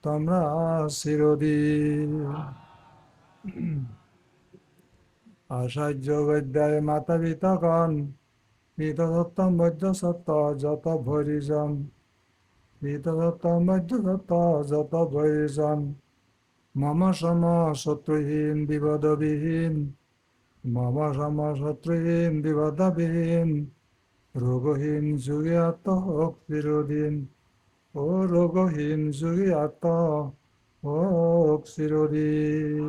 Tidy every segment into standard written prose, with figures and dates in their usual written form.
তোমরা চিরদিন। আচার্য বিদ্যায় মাতা পিতাগণ, পিতসত্য মধ্য সত্য যত ভৈরিজন, পিতসত্য মধ্য সত্য যত ভৈরিজন, মম সম শত্রুহীন বিপদবিহীন, মম সম শত্রুহীন বিপদবিহীন, রোগহীন যুগে আত্ম হোক চিরদিন, ও রোগহীন যুগে আত্ম হোক চিরদিন।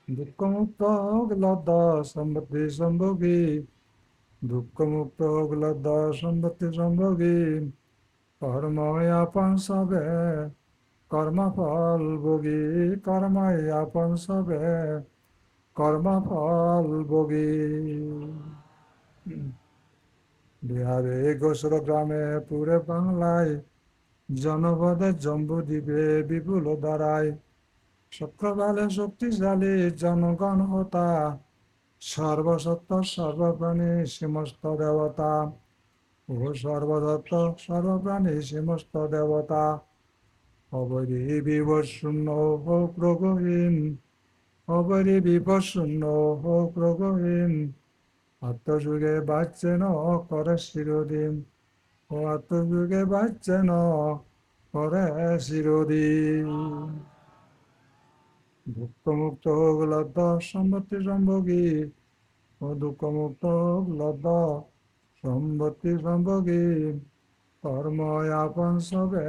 দুঃখমুক্ত হোক লব্ধ সম্পত্তি সম্ভোগী, দুঃখমুক্ত হোক লব্ধ সম্পত্তি সম্ভোগী, কর্মই আপন সবে কর্মফল ভোগী, কর্মই আপন সবে কর্মফল ভোগী। বিহারে গোসর গ্রামে পুরে বাংলায়, জনপদে জম্বুদ্বীপে বিপুল দ্বারায়, শক্রবালে শক্তিশালী জনগণ হতা, সর্বসত্য সর্বপ্রাণী সমস্ত দেবতা, ও সর্বদত্ত সর্বপ্রাণী সমস্ত দেবতা, অবধি বিপদশূন্য হোক রোগহীন, অবধি বিপদশূন্য হোক রোগহীন, আত্মযুগে বাচ্চেন করে চিরদিন, ও আত্মযুগে বাচ্চেন করে চিরদিন। দুঃখমুক্ত হোক লব্ধ সম্পত্তি সম্ভোগী, ও দুঃখমুক্ত হোক লব্ধ সম্পত্তি সম্ভোগী, কর্মই আপন সবে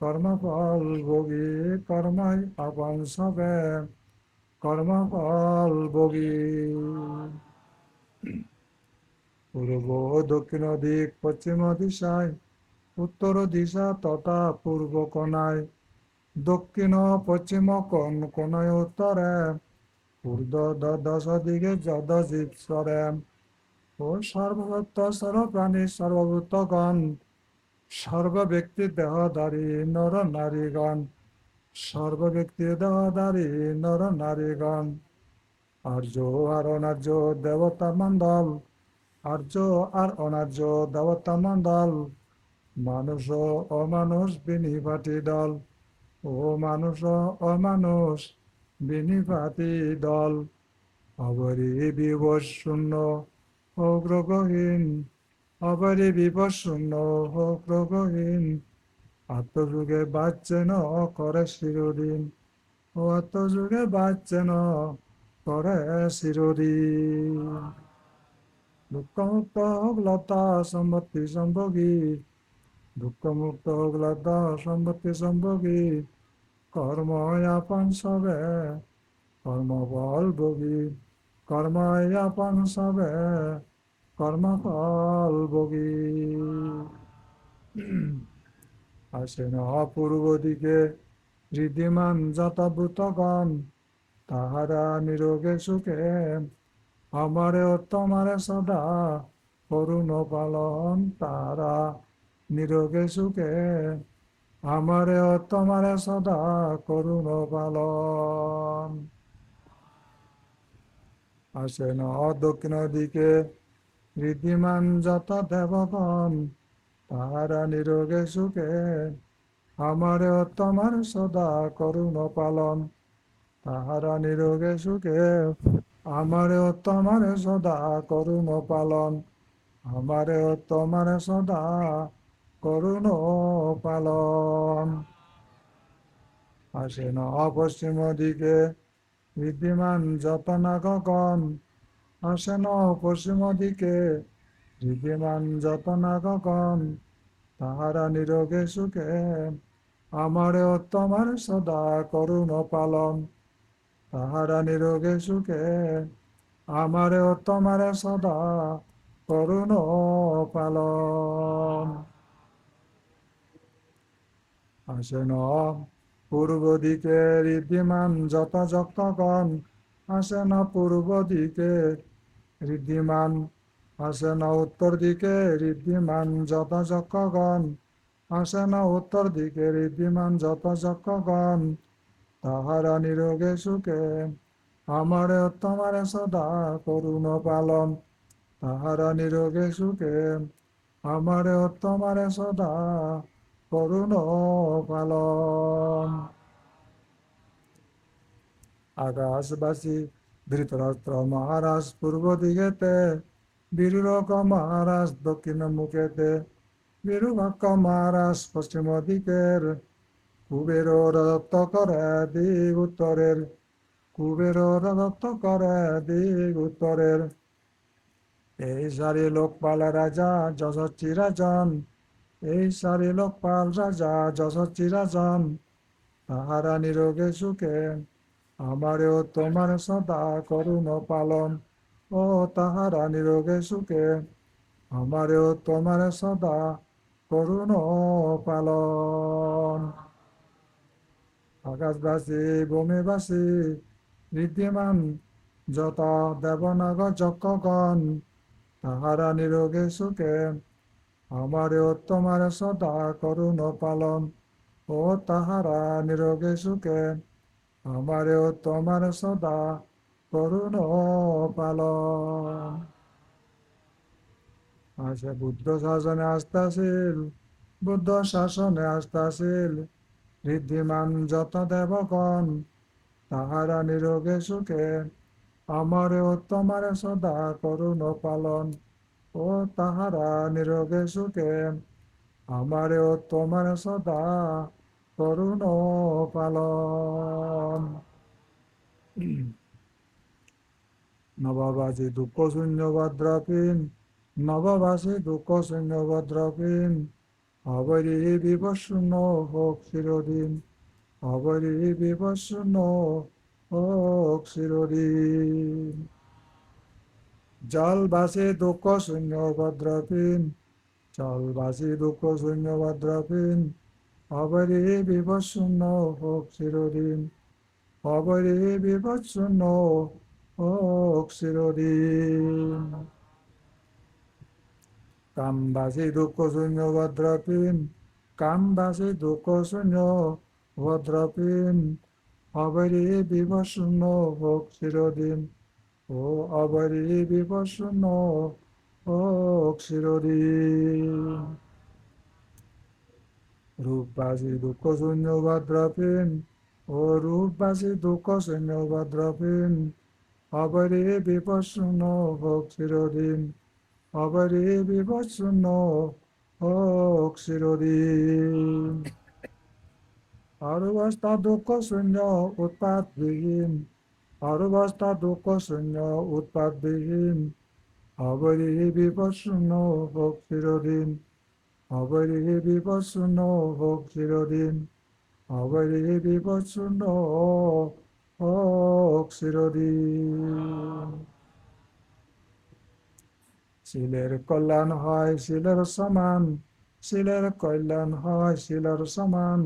কর্মফল ভোগী, কর্মই আপন সবে কর্মফল ভোগী। পূর্ব দক্ষিণ দিক পশ্চিম দিশায়, উত্তর দিশা তথা পূর্ব কোণায়, দক্ষিণ পশ্চিম কোণায় উত্তরে, পূর্ব দশ দিকে যদীশ্বরে, ও সর্বভূত সর্বপ্রাণী সর্বভূতগণ, সর্বব্যক্তি দেহধারী নর নারীগণ, সর্বব্যক্তি দেহধারী নর নারীগণ, আর্য আর অনার্য দেবতা মণ্ডল, আর্য আর অনার্য দেবতা মণ্ডল, মানুষ ও অমানুষ বিনিপাতি দল, ও মানুষ ও অমানুষ বিনিপাতি দল, অবরি বিবশ শূন্য হোক রোগহীন, অবরি বিবশ শূন্য হোক রোগহীন, আত্মযুগে বাচ্চেন করে চিরদিন, ও আত্মযুগে বাচ্চেন করে চিরদিন। দুঃখমুক্ত হোক লতা সম্পত্তি সম্ভোগী, দুঃখমুক্ত হোক লতা সম্পত্তি সম্ভোগী, কর্মই আপন সবে কর্মফল ভোগী, কর্মই আপন সবে কর্মফল ভোগী। আসেন অপূর্ব দিকে ঋদ্ধিমান যত ভূতগণ, তাহারা নিরোগে সুখে আমারে তোমারে সদা করুণ পালন, তারা নিরোগে সুখে আমারে তোমারে সদা করুণ পালন। আসেন দক্ষিণ দিকে ঋদ্ধিমান যত দেবগণ, তাহারা নিরোগে সুখে আমারে তোমার সদা করুণ পালন, তাহারা নিরোগে সুখে আমারে তোমারে সদা করুণ পালন, আমারে তোমারে সদা করুণ পালন। আসেন পশ্চিম দিকে বিদ্যমান যত নাগগণ, আসেন পশ্চিম দিকে বিদ্যমান যত নাগগণ, তাহারা নিরোগে সুখে আমারে তোমার সদা করুণ পালন, তাহারা নিরোগে সুখে আমারে তোমারে সদা করুণ পালন। আসেন পূর্ব দিকে ঋদ্ধিমান যত যক্তগণ, আসেন পূর্ব দিকে ঋদ্ধিমান, আসেন উত্তর দিকে ঋদ্ধিমান যত যক্ষগণ, আসেন উত্তর দিকে ঋদ্ধিমান যত যক্ষগণ, তাহারা নিরোগে সুখে আমারে তোমারে সদা করুণ পালন, তাহারা নিরোগে সুখে আমারে তোমারে সদা করুণ পালন। আকাশবাসী ধৃতরাষ্ট্র মহারাজ পূর্ব দিকেতে, বীরুলোক মহারাজ দক্ষিণ মুখেতে, বীরুবাক্য মহারাজ পশ্চিম দিকের, কুবের রাজত্ব করে দিক উত্তরের, কুবের রাজত্ব করে দিক উত্তরের। এই সারি লোকপাল রাজা যশস্বী রাজন, এই সারি লোকপাল রাজা যশস্বী রাজন, তাহারা নিরোগে সুখে আমারেও তোমার সদা করুণ পালন। ও তাহারা নিরোগে সুখে আমারেও তোমার সদা করুণ পালন। আকাশবাসী ভূমিবাসী ঋদ্ধিমান যত দেবনাগ যক্ষগণ, তাহারা নিরোগে সুখে আমারেও তোমার সদা করুণ পালন। ও তাহারা নিরোগে সুখে আমারেও তোমার সদা করুণ পালন। আসে বুদ্ধ শাসনে আস্থাশীল, বুদ্ধ শাসনে আস্থাশীল ঋদ্ধিমান যত দেবগণ, তাহারা নিরোগে সুখে আমারেও তোমার সদা করুণ পালন। ও তাহারা নিরোগে সুখে আমারেও তোমার সদা করুণ পালন। নববাসী দুঃখ শূন্য ভদ্রপীন, নববাসী দুঃখ শূন্য ভদ্রপীন, অবরি বিপশূন্য হোক চিরদিন, অবরি বিপশূন্য হোক চিরদিন। জলবাসী দুঃখ শূন্য ভদ্রপীন, জলবাসী দুঃখ শূন্য ভদ্রপীন, অবরি বিপশূন্য হোক চিরদিন, অবরি বিপশূন্য হোক চিরদিন। কামবাসী দুঃখ শূন্য ভদ্রপীন, কামবাসী দুঃখ শূন্য ভদ্রপীন, অবরি বিপশূন্য হোক চিরদিন, ও অবরি বিপশূন্য হোক চিরদিন। রূপবাসী দুঃখ শূন্য ভদ্রপীন, ও রূপবাসী দুঃখ শূন্য ভদ্রপীন, অবরি বিপশূন্য হোক চিরদিন, অবরি বিপশূন্য হোক চিরদিন। অরুবস্থা দুঃখ শূন্য উৎপাতবিহীন, অরুবস্থা দুঃখ শূন্য উৎপাতবিহীন, অবরি বিপশূন্য হোক চিরদিন, অবরি বিপশূন্য হোক চিরদিন, অবরি বিপশূন্য হোক চিরদিন। শিলের কল্যাণ হয় শিলের সমান, শিলের কল্যাণ হয় শিলের সমান,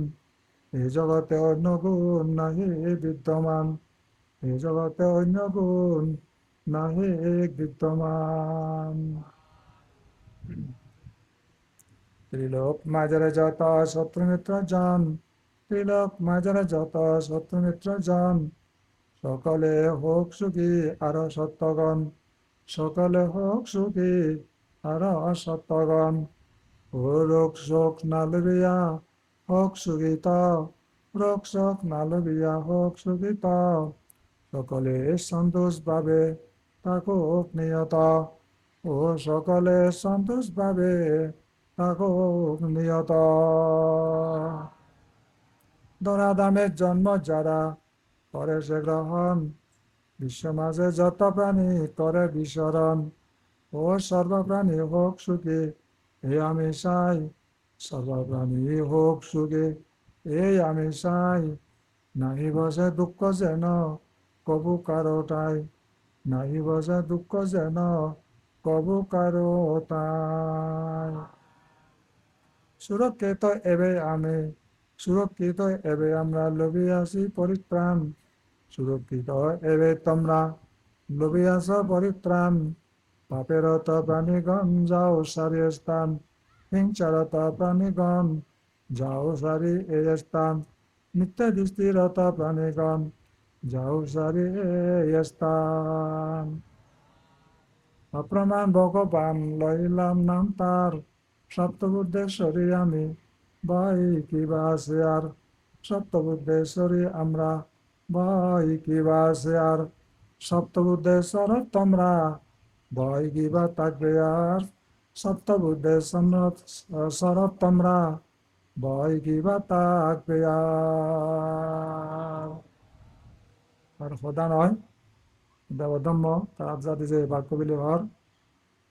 এই জগতে অন্য গুণ নাহি বিদ্যমান, এই জগতে অন্য গুণ নাহি বিদ্যমান। ত্রিলোক মাঝারে যত শত্রুমিত্র জন, ত্রিলোক মাঝারে যত শত্রুমিত্র জন, সকলে হোক সুখী আর সত্যগণ, সকলে হোক সুখী আর সত্যগণ। ও রোগ শোক না লবিয়া হোক সুখিত, রোগ শোক না লবিয়া হোক সুখিত, সকলে সন্তোষ ভাবে থাকুক নিয়ত, ও সকলে সন্তোষ ভাবে থাকুক নিয়ত। ধরাধামের জন্ম যারা করে সে গ্রহণ, বিশ্ব মাঝে যত প্রাণী করে বিচরণ, ও সর্বপ্রাণী হোক সুখী এই আমি চাই, সর্বপ্রাণী হোক সুখী এই আমি চাই, নাহি বসে দুঃখ যেন কবু কারোটাই, নাহি বসে দুঃখ যেন কবু কারোটাই। সুরক্ষিত এবে আমি, সুরক্ষিত এবে আমরা লভিয়াছি পরিত্রাণ, সুরক্ষিত এবে তোমরা লভিয়াছ পরিত্রাণ। পাপেরত প্রাণীগণ যাও সারি স্থান, হিংসারত প্রাণীগণ যাও সারি এ স্থান, মিথ্যা দৃষ্টিরত প্রাণীগণ যাও সারি এ স্থান। অপ্রমাণ ভগবান লইলাম নাম তার, সপ্তবুদ্ধেশ্বরী আমি ভাই কিবা আছে আর সত্যবুদ্ধেশ্বরী আমরা ভাই কিবা আছে আর সত্যবুদ্ধেশ্বর তোমরা ভয় কিবা থাকবে আর সত্যবুদ্ধেশ্বর তোমরা ভয় কিবা থাকবে আর সদা নয় দেবধম্ম তার জাতি যে বাক্যবিলি হর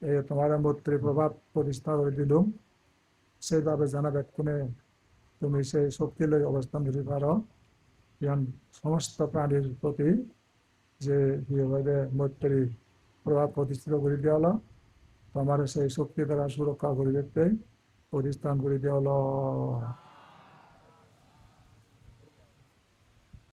এই তোমার মূর্তির প্রভাব প্রতিষ্ঠা করে দিলুম সেইভাবে জানাবে কোনে তুমি সেই শক্তি লই অবস্থান দিতে পারো যেন সমস্ত প্রাণীর প্রতি যে কিভাবে মৈত্রী প্রভাব প্রতিষ্ঠিত করে দেওয়া হলো তোমার সেই শক্তি দ্বারা সুরক্ষা করে দেখতে প্রতিষ্ঠান করে দেওয়া হলো